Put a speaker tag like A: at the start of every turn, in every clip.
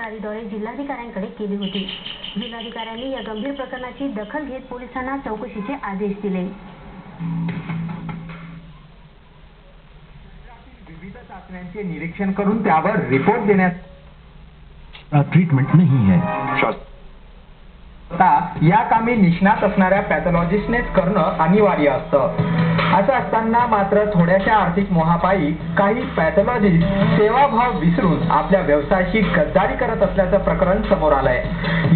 A: तक्रारीद्वारे जिल्हाधिकाऱ्यांकडे केली होती। जिल्हाधिकाऱ्यांनी या गंभीर प्रकरणाची दखल घेत पोलिसांना चौकशीचे आदेश दिले।
B: विविध चाचण्यांचे निरीक्षण करून त्यावर रिपोर्ट देण्यात
C: ट्रीटमेंट नहीं है।
B: या कामी निष्णात असणाऱ्या पॅथॉलॉजिस्टनेच करणं अनिवार्य असतं। असं असताना मात्र थोड्याशा आर्थिक मोहापायी काही पॅथॉलॉजिस्ट सेवाभाव विसरून आपल्या व्यवसायाशी गद्दारी करत असल्याचं प्रकरण समोर आलंय।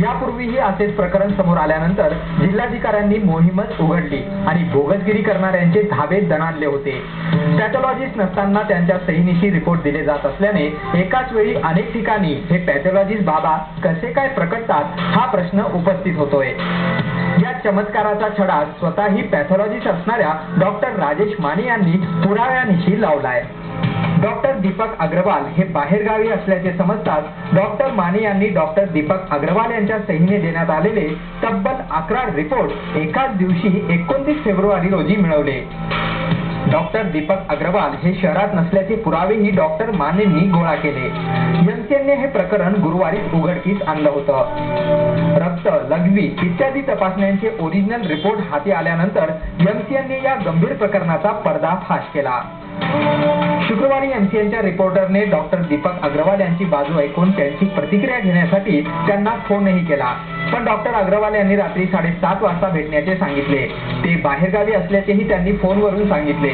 B: यापूर्वीही असेच प्रकरण समोर आल्यानंतर जिल्हाधिकाऱ्यांनी मोहीमच उघडली आणि बोगसगिरी करणाऱ्यांचे धाबे दणाणले होते। पॅथॉलॉजिस्ट नसताना त्यांच्या सहीनिशी रिपोर्ट दिले जात असल्याने एकाच वेळी अनेक ठिकाणी हे पॅथॉलॉजिस्ट बाबा कसे काय प्रकटतात हा प्रश्न उपस्थित होतोय। या चमत्काराचा छडा स्वतःही पॅथॉलॉजिस्ट असणाऱ्या डॉक्टर राजेश माने यांनी पुराव्यानिशी लावलाय। डॉक्टर दीपक अग्रवाल हे बाहेरगावी असल्याचे समजताच डॉक्टर माने यांनी डॉक्टर दीपक अग्रवाल यांच्या सहीने देण्यात आलेले तब्बल 11 रिपोर्ट एकाच दिवशी 29 फेब्रुवारी रोजी मिळवले। डॉक्टर दीपक अग्रवाल हे शहरात नसल्याचे पुरावेही डॉक्टर मानेंनी गोळा केले। एमसीएनने हे प्रकरण गुरुवारी उघडकीस आणलं होतं। रक्त, लघवी इत्यादी तपासण्यांचे ओरिजिनल रिपोर्ट हाती आल्यानंतर एमसीएनने या गंभीर प्रकरणाचा पर्दाफाश केला। शुक्रवारी एमसीएनच्या रिपोर्टरने डॉक्टर दीपक अग्रवाल यांची बाजू ऐकून त्यांची प्रतिक्रिया घेण्यासाठी त्यांना फोनही केला, पण डॉक्टर अग्रवाल यांनी रात्री 7:30 वाजता भेटण्याचे सांगितले। ते बाहेरगावी असल्याचेही त्यांनी फोनवरून सांगितले।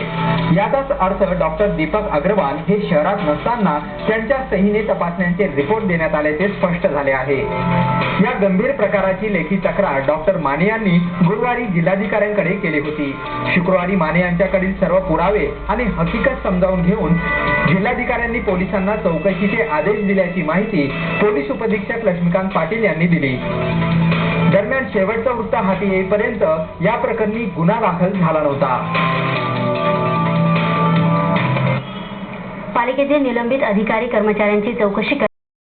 B: याचाच अर्थ डॉक्टर दीपक अग्रवाल हे शहरात नसताना त्यांच्या सहीने तपासण्यांचे रिपोर्ट देण्यात आल्याचे स्पष्ट झाले आहे। या गंभीर प्रकाराची लेखी तक्रार डॉक्टर माने यांनी गुरुवारी जिल्हाधिकाऱ्यांकडे केली होती। शुक्रवारी माने यांच्याकडील सर्व पुरावे आणि हकीकत समजावून घेऊन जिल्हाधिकाऱ्यांनी पोलिसांना चौकशीचे आदेश दिल्याची माहिती पोलीस उपअधीक्षक लक्ष्मीकांत पाटील यांनी दिली। दरम्यान शेवटचं वृत्त हाती येईपर्यंत या प्रकरणी गुन्हा दाखल झाला नव्हता।
A: पालिकेचे निलंबित अधिकारी कर्मचाऱ्यांची चौकशी